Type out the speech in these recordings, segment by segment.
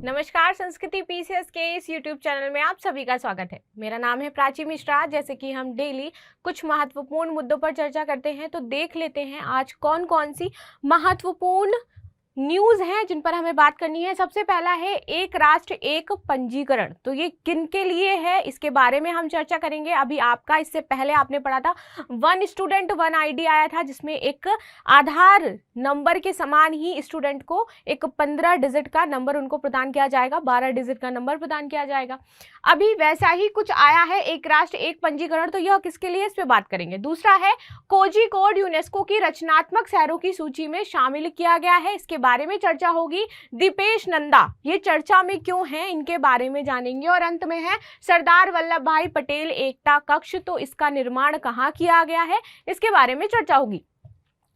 नमस्कार, संस्कृति पीसीएस के इस यूट्यूब चैनल में आप सभी का स्वागत है। मेरा नाम है प्राची मिश्रा। जैसे कि हम डेली कुछ महत्वपूर्ण मुद्दों पर चर्चा करते हैं, तो देख लेते हैं आज कौन कौन सी महत्वपूर्ण न्यूज़ हैं जिन पर हमें बात करनी है। सबसे पहला है एक राष्ट्र एक पंजीकरण। तो ये किन के लिए है, इसके बारे में हम चर्चा करेंगे। अभी आपका इससे पहले आपने पढ़ा था वन स्टूडेंट वन आईडी आया था, जिसमें एक आधार नंबर के समान ही स्टूडेंट को एक 15 डिजिट का नंबर उनको प्रदान किया जाएगा, 12 डिजिट का नंबर प्रदान किया जाएगा। अभी वैसा ही कुछ आया है एक राष्ट्र एक पंजीकरण। तो यह किसके लिए, इस पे बात करेंगे। दूसरा है कोझिकोड यूनेस्को की रचनात्मक शहरों की सूची में शामिल किया गया है, इसके बारे में चर्चा होगी। दीपेश नंदा ये चर्चा में क्यों है, इनके बारे में जानेंगे। और अंत में है सरदार वल्लभ भाई पटेल एकता कक्ष। तो इसका निर्माण कहाँ किया गया है, इसके बारे में चर्चा होगी।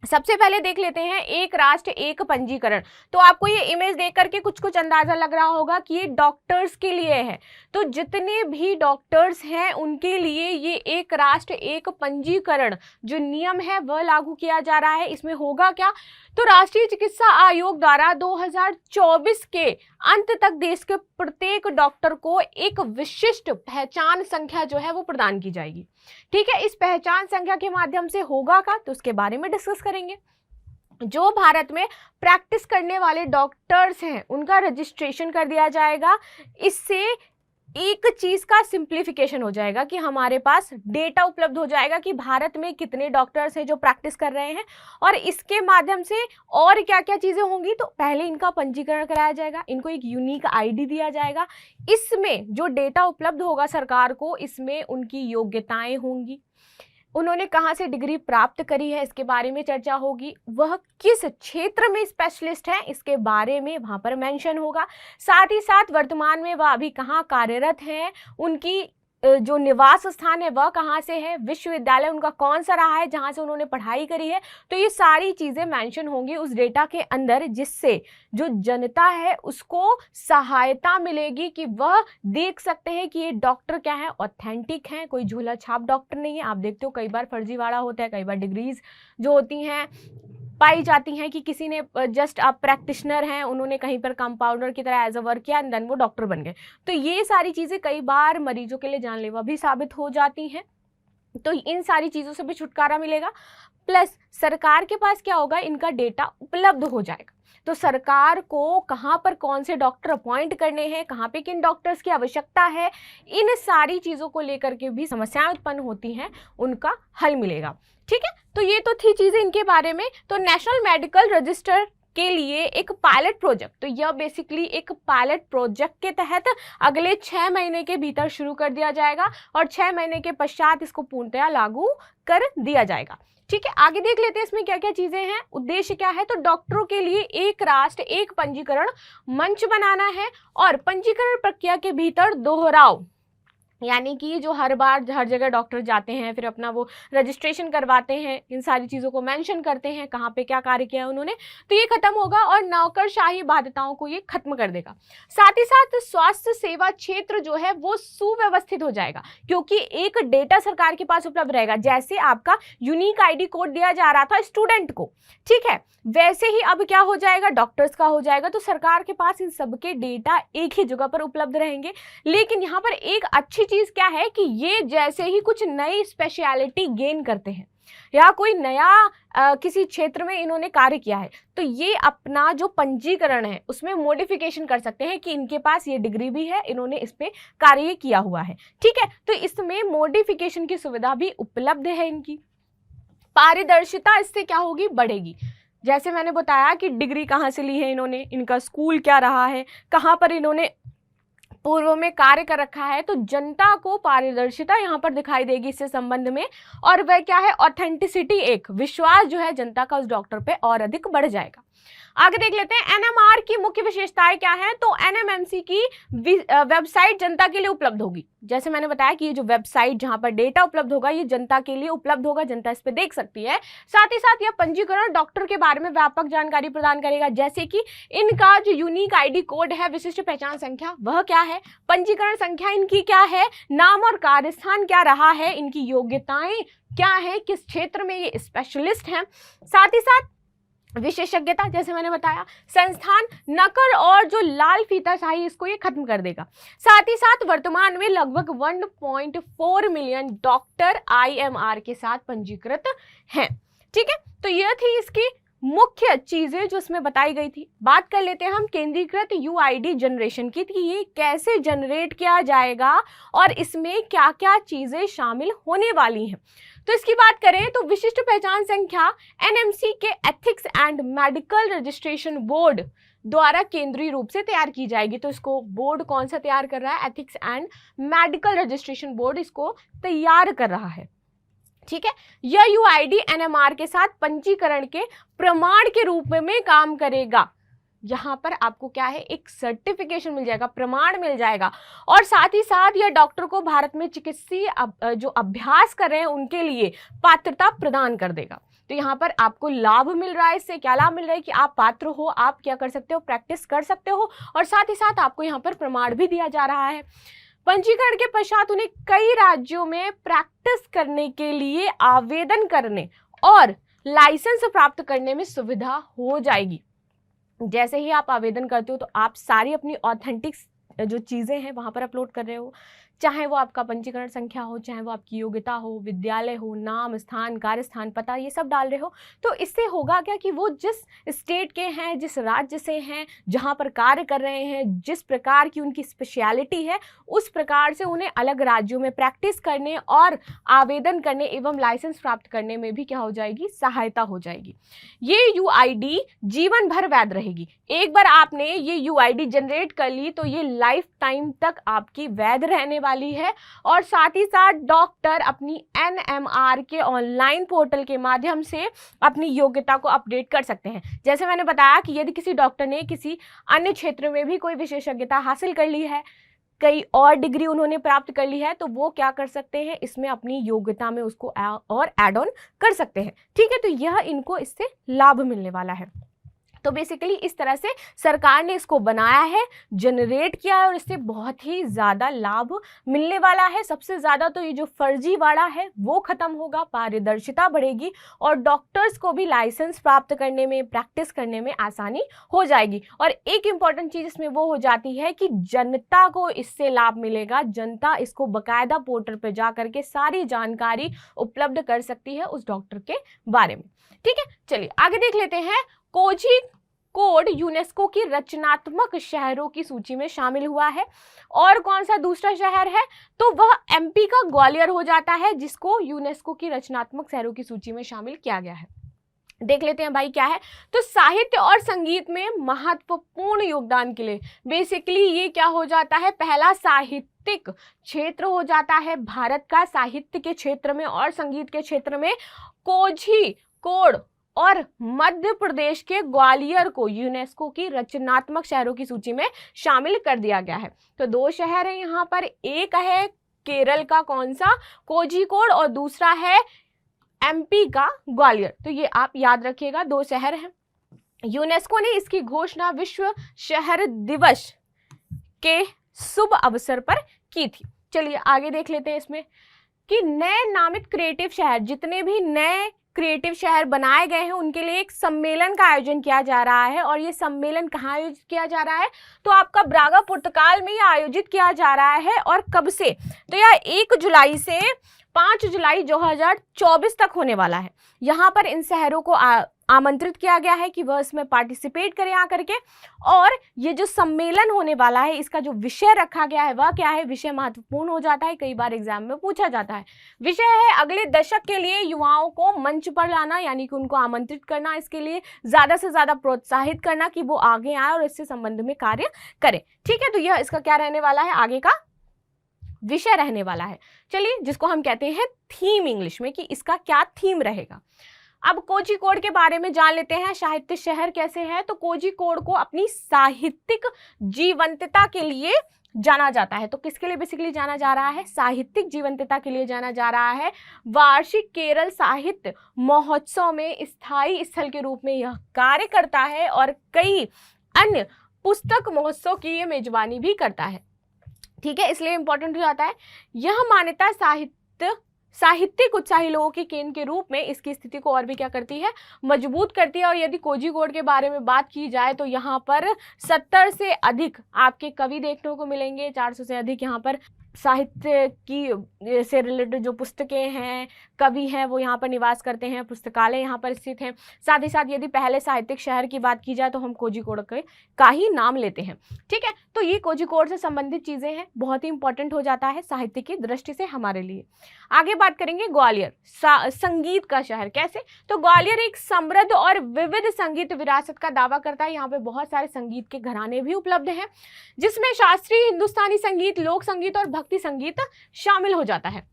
सबसे पहले देख लेते हैं एक राष्ट्र एक पंजीकरण। तो आपको ये इमेज देख करके कुछ कुछ अंदाजा लग रहा होगा कि ये डॉक्टर्स के लिए है। तो जितने भी डॉक्टर्स हैं उनके लिए ये एक राष्ट्र एक पंजीकरण जो नियम है वह लागू किया जा रहा है। इसमें होगा क्या, तो राष्ट्रीय चिकित्सा आयोग द्वारा 2024 के अंत तक देश के प्रत्येक डॉक्टर को एक विशिष्ट पहचान संख्या जो है वो प्रदान की जाएगी। ठीक है, इस पहचान संख्या के माध्यम से होगा क्या, तो उसके बारे में डिस्कस करेंगे। जो भारत में प्रैक्टिस करने वाले डॉक्टर्स हैं उनका रजिस्ट्रेशन कर दिया जाएगा। इससे एक चीज का सिंप्लीफिकेशन हो जाएगा कि हमारे पास डेटा उपलब्ध हो जाएगा कि भारत में कितने डॉक्टर्स हैं जो प्रैक्टिस कर रहे हैं, और इसके माध्यम से और क्या क्या चीजें होंगी। तो पहले इनका पंजीकरण कराया जाएगा, इनको एक यूनिक आईडी दिया जाएगा। इसमें जो डेटा उपलब्ध होगा सरकार को, इसमें उनकी योग्यताएं होंगी, उन्होंने कहाँ से डिग्री प्राप्त करी है इसके बारे में चर्चा होगी, वह किस क्षेत्र में स्पेशलिस्ट है इसके बारे में वहाँ पर मेंशन होगा। साथ ही साथ वर्तमान में वह अभी कहाँ कार्यरत हैं, उनकी जो निवास स्थान है वह कहाँ से है, विश्वविद्यालय उनका कौन सा रहा है जहाँ से उन्होंने पढ़ाई करी है। तो ये सारी चीज़ें मेंशन होंगी उस डेटा के अंदर, जिससे जो जनता है उसको सहायता मिलेगी कि वह देख सकते हैं कि ये डॉक्टर क्या है, ऑथेंटिक हैं, कोई झूला छाप डॉक्टर नहीं है। आप देखते हो कई बार फर्जीवाड़ा होता है, कई बार डिग्रीज जो होती हैं पाई जाती हैं कि किसी ने जस्ट आप प्रैक्टिशनर हैं, उन्होंने कहीं पर कंपाउंडर की तरह एज अ वर्क किया एंड देन वो डॉक्टर बन गए। तो ये सारी चीज़ें कई बार मरीजों के लिए जानलेवा भी साबित हो जाती हैं। तो इन सारी चीज़ों से भी छुटकारा मिलेगा। प्लस सरकार के पास क्या होगा, इनका डेटा उपलब्ध हो जाएगा। तो सरकार को कहाँ पर कौन से डॉक्टर अपॉइंट करने हैं, कहाँ पे किन डॉक्टर्स की आवश्यकता है, इन सारी चीज़ों को लेकर के भी समस्याएं उत्पन्न होती हैं, उनका हल मिलेगा। ठीक है, तो ये तो थी चीज़ें इनके बारे में। तो नेशनल मेडिकल रजिस्टर के लिए एक पायलट प्रोजेक्ट, तो यह बेसिकली एक पायलट प्रोजेक्ट के तहत अगले 6 महीने के भीतर शुरू कर दिया जाएगा और 6 महीने के पश्चात इसको पूर्णतया लागू कर दिया जाएगा। ठीक है, आगे देख लेते हैं इसमें क्या क्या चीजें हैं, उद्देश्य क्या है। तो डॉक्टरों के लिए एक राष्ट्र एक पंजीकरण मंच बनाना है और पंजीकरण प्रक्रिया के भीतर दोहराव, यानी कि जो हर बार हर जगह डॉक्टर जाते हैं फिर अपना वो रजिस्ट्रेशन करवाते हैं, इन सारी चीज़ों को मेंशन करते हैं कहाँ पे क्या कार्य किया है उन्होंने, तो ये खत्म होगा और नौकरशाही बाध्यताओं को ये खत्म कर देगा। साथ ही साथ स्वास्थ्य सेवा क्षेत्र जो है वो सुव्यवस्थित हो जाएगा, क्योंकि एक डेटा सरकार के पास उपलब्ध रहेगा। जैसे आपका यूनिक आईडी कोड दिया जा रहा था स्टूडेंट को, ठीक है, वैसे ही अब क्या हो जाएगा, डॉक्टर्स का हो जाएगा। तो सरकार के पास इन सबके डेटा एक ही जगह पर उपलब्ध रहेंगे। लेकिन यहाँ पर एक अच्छी चीज क्या है कि ये जैसे ही कुछ नई स्पेशलिटी गेन करते हैं या कोई नया किसी क्षेत्र में इन्होंने कार्य किया है, तो ये अपना जो पंजीकरण है उसमें मॉडिफिकेशन कर सकते हैं कि इनके पास ये डिग्री भी है, इन्होंने इस पे कार्य किया हुआ है। ठीक है, तो इसमें मॉडिफिकेशन की सुविधा भी उपलब्ध है। इनकी पारदर्शिता इससे क्या होगी, बढ़ेगी। जैसे मैंने बताया कि डिग्री कहाँ से ली है इन्होंने, इनका स्कूल क्या रहा है, कहाँ पर इन्होंने पूर्व में कार्य कर रखा है, तो जनता को पारदर्शिता यहाँ पर दिखाई देगी इससे संबंध में। और वह क्या है, ऑथेंटिसिटी, एक विश्वास जो है जनता का उस डॉक्टर पे और अधिक बढ़ जाएगा। आगे देख लेते हैं एनएमआर की मुख्य विशेषताएं क्या है। तो एनएमएमसी की वेबसाइट जनता के लिए उपलब्ध होगी। जैसे मैंने बताया कि ये जो वेबसाइट जहां पर डेटा उपलब्ध होगा ये जनता के लिए उपलब्ध होगा, जनता इस पे देख सकती है। साथ ही साथ यह पंजीकरण डॉक्टर के बारे में व्यापक जानकारी प्रदान करेगा, जैसे कि इनका जो यूनिक आईडी कोड है, विशिष्ट पहचान संख्या, वह क्या है, पंजीकरण संख्या इनकी क्या है, नाम और कार्यस्थान क्या रहा है, इनकी योग्यताएं क्या है, किस क्षेत्र में ये स्पेशलिस्ट हैं। साथ ही साथ विशेषज्ञता जैसे मैंने बताया, संस्थान नकल और जो लाल फीताशाही इसको ये खत्म कर देगा। साथ ही साथ वर्तमान में लगभग 1.4 मिलियन डॉक्टर IMR के साथ पंजीकृत हैं। ठीक है, तो यह थी इसकी मुख्य चीजें जो इसमें बताई गई थी। बात कर लेते हैं हम केंद्रीकृत UID जनरेशन की, ये कैसे जनरेट किया जाएगा और इसमें क्या क्या चीजें शामिल होने वाली हैं। तो इसकी बात करें तो विशिष्ट पहचान संख्या NMC के ethics and medical registration board द्वारा केंद्रीय रूप से तैयार की जाएगी। तो इसको बोर्ड कौन सा तैयार कर रहा है? Ethics and medical registration board इसको तैयार कर रहा है। ठीक है, यह UID NMR के साथ पंजीकरण के प्रमाण के रूप में काम करेगा। यहाँ पर आपको क्या है, एक सर्टिफिकेशन मिल जाएगा, प्रमाण मिल जाएगा, और साथ ही साथ यह डॉक्टर को भारत में चिकित्सीय जो अभ्यास कर रहे हैं उनके लिए पात्रता प्रदान कर देगा। तो यहाँ पर आपको लाभ मिल रहा है। इससे क्या लाभ मिल रहा है कि आप पात्र हो, आप क्या कर सकते हो, प्रैक्टिस कर सकते हो, और साथ ही साथ आपको यहाँ पर प्रमाण भी दिया जा रहा है। पंजीकरण के पश्चात उन्हें कई राज्यों में प्रैक्टिस करने के लिए आवेदन करने और लाइसेंस प्राप्त करने में सुविधा हो जाएगी। जैसे ही आप आवेदन करते हो तो आप सारी अपनी ऑथेंटिक जो चीज़ें हैं वहाँ पर अपलोड कर रहे हो, चाहे वो आपका पंजीकरण संख्या हो, चाहे वो आपकी योग्यता हो, विद्यालय हो, नाम, स्थान, कार्य स्थान, पता, ये सब डाल रहे हो। तो इससे होगा क्या कि वो जिस स्टेट के हैं, जिस राज्य से हैं, जहाँ पर कार्य कर रहे हैं, जिस प्रकार की उनकी स्पेशलिटी है, उस प्रकार से उन्हें अलग राज्यों में प्रैक्टिस करने और आवेदन करने एवं लाइसेंस प्राप्त करने में भी क्या हो जाएगी, सहायता हो जाएगी। ये UID जीवन भर वैध रहेगी। एक बार आपने ये UID जनरेट कर ली तो ये लाइफ टाइम तक आपकी वैध रहने वाली है, और साथ ही साथ डॉक्टर अपनी NMR के ऑनलाइन पोर्टल के माध्यम से अपनी योग्यता को अपडेट कर सकते हैं। जैसे मैंने बताया कि यदि किसी डॉक्टर ने किसी अन्य क्षेत्र में भी कोई विशेषज्ञता हासिल कर ली है, कई और डिग्री उन्होंने प्राप्त कर ली है, तो वो क्या कर सकते हैं, इसमें अपनी योग्यता में उसको और ऐड ऑन कर सकते हैं। ठीक है, तो यह इनको इससे लाभ मिलने वाला है। तो बेसिकली इस तरह से सरकार ने इसको बनाया है, जनरेट किया है, और इससे बहुत ही ज़्यादा लाभ मिलने वाला है। सबसे ज़्यादा तो ये जो फर्जीवाड़ा है वो ख़त्म होगा, पारदर्शिता बढ़ेगी, और डॉक्टर्स को भी लाइसेंस प्राप्त करने में, प्रैक्टिस करने में आसानी हो जाएगी। और एक इम्पॉर्टेंट चीज़ इसमें वो हो जाती है कि जनता को इससे लाभ मिलेगा। जनता इसको बाकायदा पोर्टल पर जा करके सारी जानकारी उपलब्ध कर सकती है उस डॉक्टर के बारे में। ठीक है, चलिए आगे देख लेते हैं। कोझिकोड यूनेस्को की रचनात्मक शहरों की सूची में शामिल हुआ है। और कौन सा दूसरा शहर है, तो वह MP का ग्वालियर हो जाता है, जिसको यूनेस्को की रचनात्मक शहरों की सूची में शामिल किया गया है। देख लेते हैं भाई क्या है। तो साहित्य और संगीत में महत्वपूर्ण योगदान के लिए बेसिकली ये क्या हो जाता है, पहला साहित्यिक क्षेत्र हो जाता है भारत का। साहित्य के क्षेत्र में और संगीत के क्षेत्र में कोझिकोड और मध्य प्रदेश के ग्वालियर को यूनेस्को की रचनात्मक शहरों की सूची में शामिल कर दिया गया है। तो दो शहर है यहाँ पर, एक है केरल का कौन सा, कोझिकोड, और दूसरा है MP का ग्वालियर। तो ये आप याद रखिएगा, दो शहर हैं। यूनेस्को ने इसकी घोषणा विश्व शहर दिवस के शुभ अवसर पर की थी। चलिए आगे देख लेते हैं इसमें कि नए नामित क्रिएटिव शहर, जितने भी नए क्रिएटिव शहर बनाए गए हैं उनके लिए एक सम्मेलन का आयोजन किया जा रहा है। और ये सम्मेलन कहाँ आयोजित किया जा रहा है, तो आपका ब्रागा पुर्तगाल में ये आयोजित किया जा रहा है। और कब से, तो यह 1 जुलाई से 5 जुलाई 2024 तक होने वाला है। यहाँ पर इन शहरों को आमंत्रित किया गया है कि वह इसमें पार्टिसिपेट करें आकर के। और ये जो सम्मेलन होने वाला है, इसका जो विषय रखा गया है वह क्या है, विषय महत्वपूर्ण हो जाता है, कई बार एग्जाम में पूछा जाता है। विषय है अगले दशक के लिए युवाओं को मंच पर लाना, यानी कि उनको आमंत्रित करना, इसके लिए ज़्यादा से ज़्यादा प्रोत्साहित करना कि वो आगे आए और इससे संबंध में कार्य करें। ठीक है, तो यह इसका क्या रहने वाला है, आगे का विषय रहने वाला है। चलिए, जिसको हम कहते हैं थीम इंग्लिश में, कि इसका क्या थीम रहेगा। अब कोझिकोड के बारे में जान लेते हैं, साहित्य शहर कैसे है। तो कोझिकोड को अपनी साहित्यिक जीवंतता के लिए जाना जाता है। तो किसके लिए बेसिकली जाना जा रहा है, साहित्यिक जीवंतता के लिए जाना जा रहा है। वार्षिक केरल साहित्य महोत्सव में स्थायी स्थल के रूप में यह कार्य करता है, और कई अन्य पुस्तक महोत्सव की ये मेजबानी भी करता है। ठीक है, इसलिए इंपॉर्टेंट हो जाता है। यह मान्यता साहित्य साहित्यिक उत्साही लोगों के केंद्र के रूप में इसकी स्थिति को और भी क्या करती है, मजबूत करती है। और यदि कोझिकोड के बारे में बात की जाए तो यहाँ पर 70 से अधिक आपके कवि देखने को मिलेंगे, 400 से अधिक यहाँ पर साहित्य की से रिलेटेड जो पुस्तकें हैं, कवि हैं, वो यहाँ पर निवास करते हैं, पुस्तकालय यहाँ पर स्थित हैं। साथ ही साथ यदि पहले साहित्यिक शहर की बात की जाए तो हम कोझिकोड का ही नाम लेते हैं। ठीक है, तो ये कोझिकोड से संबंधित चीज़ें हैं, बहुत ही इंपॉर्टेंट हो जाता है साहित्य की दृष्टि से हमारे लिए। आगे बात करेंगे ग्वालियर, संगीत का शहर। कैसे? तो ग्वालियर एक समृद्ध और विविध संगीत विरासत का दावा करता है। यहाँ पे बहुत सारे संगीत के घराने भी उपलब्ध हैं, जिसमें शास्त्रीय हिंदुस्तानी संगीत, लोक संगीत और भक्ति संगीत शामिल हो जाता है।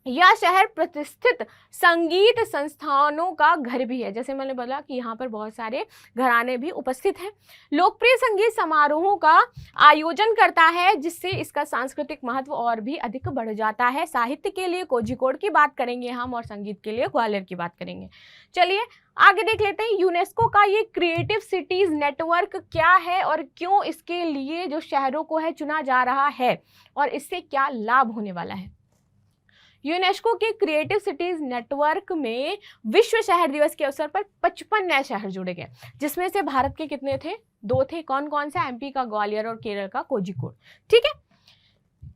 यह शहर प्रतिष्ठित संगीत संस्थानों का घर भी है। जैसे मैंने बोला कि यहाँ पर बहुत सारे घराने भी उपस्थित हैं। लोकप्रिय संगीत समारोहों का आयोजन करता है, जिससे इसका सांस्कृतिक महत्व और भी अधिक बढ़ जाता है। साहित्य के लिए कोझिकोड की बात करेंगे हम, और संगीत के लिए ग्वालियर की बात करेंगे। चलिए आगे देख लेते हैं, यूनेस्को का ये क्रिएटिव सिटीज नेटवर्क क्या है और क्यों इसके लिए जो शहरों को है चुना जा रहा है, और इससे क्या लाभ होने वाला है। यूनेस्को के क्रिएटिव सिटीज नेटवर्क में विश्व शहर दिवस के अवसर पर 55 नए शहर जुड़े गए, जिसमें से भारत के कितने थे? 2 थे। कौन कौन से? एमपी का ग्वालियर और केरल का कोझिकोड। ठीक है,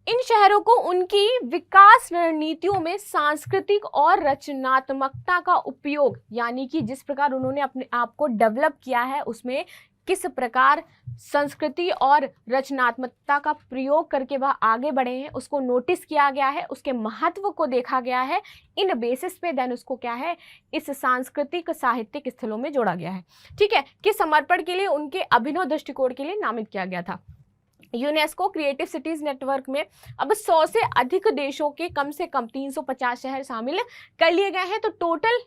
इन शहरों को उनकी विकास रणनीतियों में सांस्कृतिक और रचनात्मकता का उपयोग, यानी कि जिस प्रकार उन्होंने अपने आप को डेवलप किया है उसमें किस प्रकार संस्कृति और रचनात्मकता का प्रयोग करके वह आगे बढ़े हैं, उसको नोटिस किया गया है, उसके महत्व को देखा गया है। इन बेसिस पे देन उसको क्या है, इस सांस्कृतिक साहित्यिक स्थलों में जोड़ा गया है। ठीक है, कि समर्पण के लिए, उनके अभिनव दृष्टिकोण के लिए नामित किया गया था। यूनेस्को क्रिएटिव सिटीज नेटवर्क में अब 100 से अधिक देशों के कम से कम 350 शहर शामिल कर लिए गए हैं। तो टोटल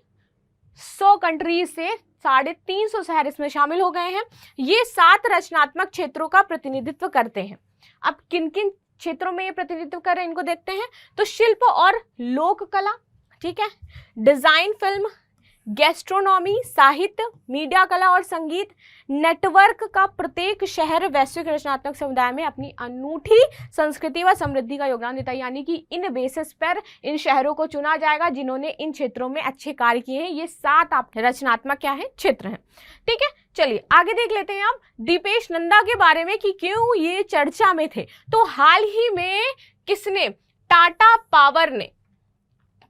100 कंट्रीज से 350 शहर इसमें शामिल हो गए हैं। ये 7 रचनात्मक क्षेत्रों का प्रतिनिधित्व करते हैं। अब किन किन क्षेत्रों में ये प्रतिनिधित्व कर रहे हैं इनको देखते हैं। तो शिल्प और लोक कला, ठीक है, डिजाइन, फिल्म, गैस्ट्रोनॉमी, साहित्य, मीडिया कला और संगीत। नेटवर्क का प्रत्येक शहर वैश्विक रचनात्मक समुदाय में अपनी अनूठी संस्कृति व समृद्धि का योगदान देता है, यानी कि इन बेसिस पर इन शहरों को चुना जाएगा जिन्होंने इन क्षेत्रों में अच्छे कार्य किए हैं। ये 7 आप रचनात्मक क्या है, क्षेत्र हैं। ठीक है, चलिए आगे देख लेते हैं अब दीपेश नंदा के बारे में कि क्यों ये चर्चा में थे। तो हाल ही में किसने,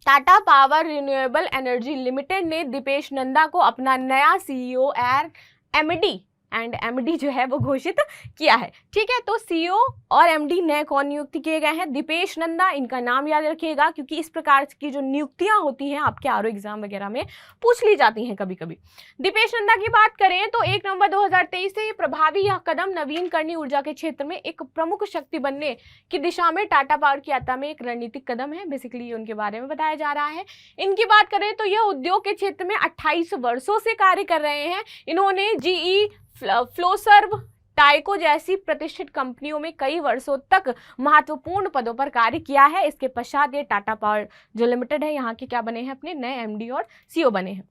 Tata power renewable energy limited ने दीपेश नंदा को अपना नया सीईओ एंड एमडी जो है वो घोषित किया है। ठीक है, तो सीईओ और एमडी नए कौन नियुक्त किए गए हैं? दीपेश नंदा। इनका नाम याद रखिएगा क्योंकि इस प्रकार की जो नियुक्तियां होती हैं आपके आरओ एग्जाम वगैरह में पूछ ली जाती हैं कभी कभी। दीपेश नंदा की बात करें तो 1 नवंबर 2023 से प्रभावी यह कदम नवीनकरणीय ऊर्जा के क्षेत्र में एक प्रमुख शक्ति बनने की दिशा में टाटा पावर की यात्रा में एक रणनीतिक कदम है। बेसिकली उनके बारे में बताया जा रहा है। इनकी बात करें तो यह उद्योग के क्षेत्र में 28 वर्षों से कार्य कर रहे हैं। इन्होंने जीई, फ्लोसर्व, टाइको जैसी प्रतिष्ठित कंपनियों में कई वर्षों तक महत्वपूर्ण पदों पर कार्य किया है। इसके पश्चात ये टाटा पावर जो लिमिटेड है यहाँ के क्या बने हैं, अपने नए एमडी और सीईओ बने हैं।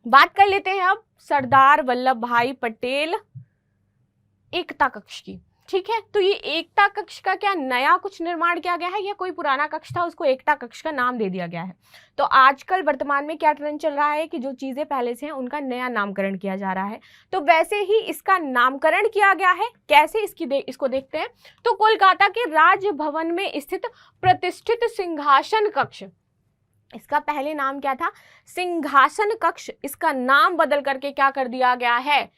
बात कर लेते हैं अब सरदार वल्लभ भाई पटेल एकता कक्ष की। ठीक है, तो ये एकता कक्ष का क्या नया कुछ निर्माण किया गया है या कोई पुराना कक्ष था उसको एकता कक्ष का नाम दे दिया गया है? तो आजकल वर्तमान में क्या ट्रेंड चल रहा है कि जो चीजें पहले से हैं उनका नया नामकरण किया जा रहा है। तो वैसे ही इसका नामकरण किया गया है। कैसे, इसको देखते हैं। तो कोलकाता के राजभवन में स्थित प्रतिष्ठित सिंहासन कक्ष, इसका पहले नाम क्या था, सिंहासन कक्ष, इसका नाम बदल करके क्या कर दिया गया है,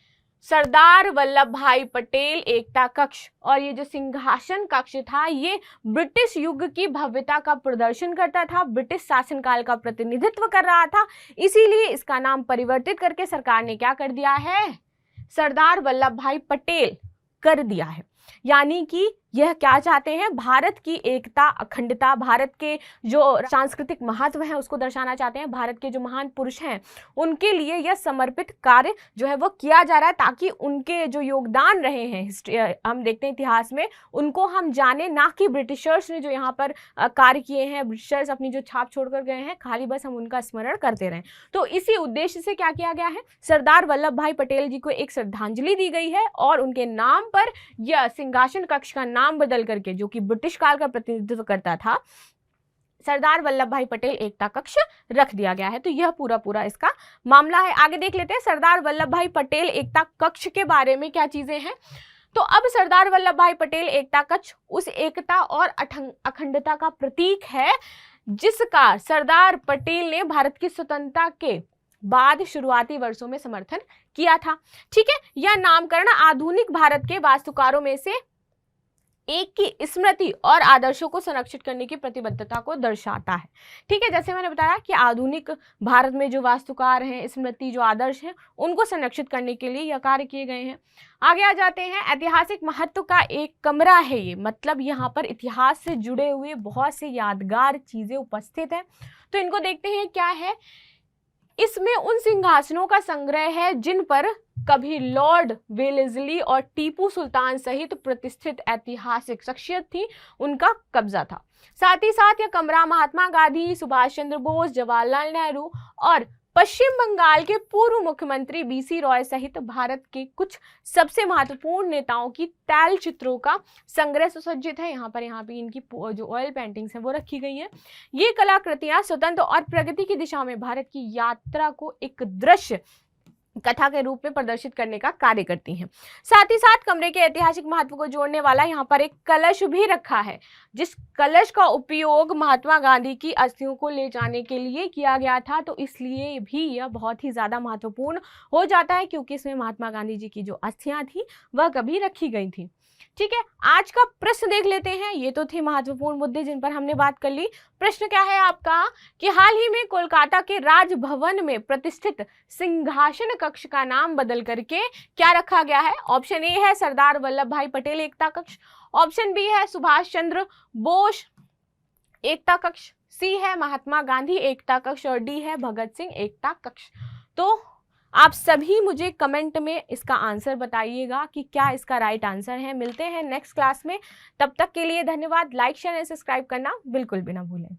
सरदार वल्लभ भाई पटेल एकता कक्ष। और ये जो सिंहासन कक्ष था ये ब्रिटिश युग की भव्यता का प्रदर्शन करता था, ब्रिटिश शासनकाल का प्रतिनिधित्व कर रहा था, इसीलिए इसका नाम परिवर्तित करके सरकार ने क्या कर दिया है, सरदार वल्लभ भाई पटेल कर दिया है। यानी कि यह क्या चाहते हैं, भारत की एकता, अखंडता, भारत के जो सांस्कृतिक महत्व है उसको दर्शाना चाहते हैं। भारत के जो महान पुरुष हैं उनके लिए यह समर्पित कार्य जो है वो किया जा रहा है, ताकि उनके जो योगदान रहे हैं हम देखते हैं इतिहास में, उनको हम जाने, ना कि ब्रिटिशर्स ने जो यहाँ पर कार्य किए हैं, ब्रिटिशर्स अपनी जो छाप छोड़कर गए हैं, खाली बस हम उनका स्मरण करते रहें। तो इसी उद्देश्य से क्या किया गया है, सरदार वल्लभ भाई पटेल जी को एक श्रद्धांजलि दी गई है और उनके नाम पर यह सिंहासन कक्ष का नाम बदल करके, जो कि ब्रिटिश काल का प्रतिनिधित्व करता था, सरदार वल्लभ भाई पटेल एकता कक्ष रख दिया गया है। तो यह पूरा पूरा इसका मामला है। आगे देख लेते हैं सरदार वल्लभ भाई पटेल एकता कक्ष के बारे में क्या चीजें हैं। तो अब सरदार वल्लभ भाई पटेल एकता कक्ष उस एकता और अखंडता का प्रतीक है जिसका सरदार पटेल ने भारत की स्वतंत्रता के बाद शुरुआती वर्षों में समर्थन किया था। ठीक है, यह नामकरण आधुनिक भारत के वास्तुकारों में से एक की स्मृति और आदर्शों को संरक्षित करने की प्रतिबद्धता को दर्शाता है। ठीक है, जैसे मैंने बताया कि आधुनिक भारत में जो वास्तुकार हैं, स्मृति जो आदर्श हैं, उनको संरक्षित करने के लिए यह कार्य किए गए हैं। आगे आ जाते हैं, ऐतिहासिक महत्व का एक कमरा है ये, मतलब यहाँ पर इतिहास से जुड़े हुए बहुत से यादगार चीजें उपस्थित है। तो इनको देखते हैं क्या है। इसमें उन सिंहासनों का संग्रह है जिन पर कभी लॉर्ड वेलेस्ली और टीपू सुल्तान सहित प्रतिष्ठित ऐतिहासिक शख्सियत थी, उनका कब्जा था। साथ ही साथ यह कमरा महात्मा गांधी, सुभाष चंद्र बोस, जवाहरलाल नेहरू और पश्चिम बंगाल के पूर्व मुख्यमंत्री बीसी रॉय सहित भारत के कुछ सबसे महत्वपूर्ण नेताओं की तैल चित्रों का संग्रह सुसज्जित है। यहाँ पे इनकी जो ऑयल पेंटिंग्स हैं वो रखी गई हैं। ये कलाकृतियां स्वतंत्र और प्रगति की दिशा में भारत की यात्रा को एक दृश्य कथा के रूप में प्रदर्शित करने का कार्य करती हैं। साथ ही साथ कमरे के ऐतिहासिक महत्व को जोड़ने वाला यहाँ पर एक कलश भी रखा है, जिस कलश का उपयोग महात्मा गांधी की अस्थियों को ले जाने के लिए किया गया था। तो इसलिए भी यह बहुत ही ज्यादा महत्वपूर्ण हो जाता है क्योंकि इसमें महात्मा गांधी जी की जो अस्थियां थी वह कभी रखी गई थी। ठीक है, आज का प्रश्न देख लेते हैं। ये तो थे महत्वपूर्ण मुद्दे जिन पर हमने बात कर ली। प्रश्न क्या है आपका कि हाल ही में कोलकाता के राजभवन में प्रतिष्ठित सिंहासन कक्ष का नाम बदल करके क्या रखा गया है। ऑप्शन ए है सरदार वल्लभ भाई पटेल एकता कक्ष, ऑप्शन बी है सुभाष चंद्र बोस एकता कक्ष, सी है महात्मा गांधी एकता कक्ष और डी है भगत सिंह एकता कक्ष। तो आप सभी मुझे कमेंट में इसका आंसर बताइएगा कि क्या इसका राइट आंसर है। मिलते हैं नेक्स्ट क्लास में, तब तक के लिए धन्यवाद। लाइक शेयर एंड सब्सक्राइब करना बिल्कुल भी ना भूलें।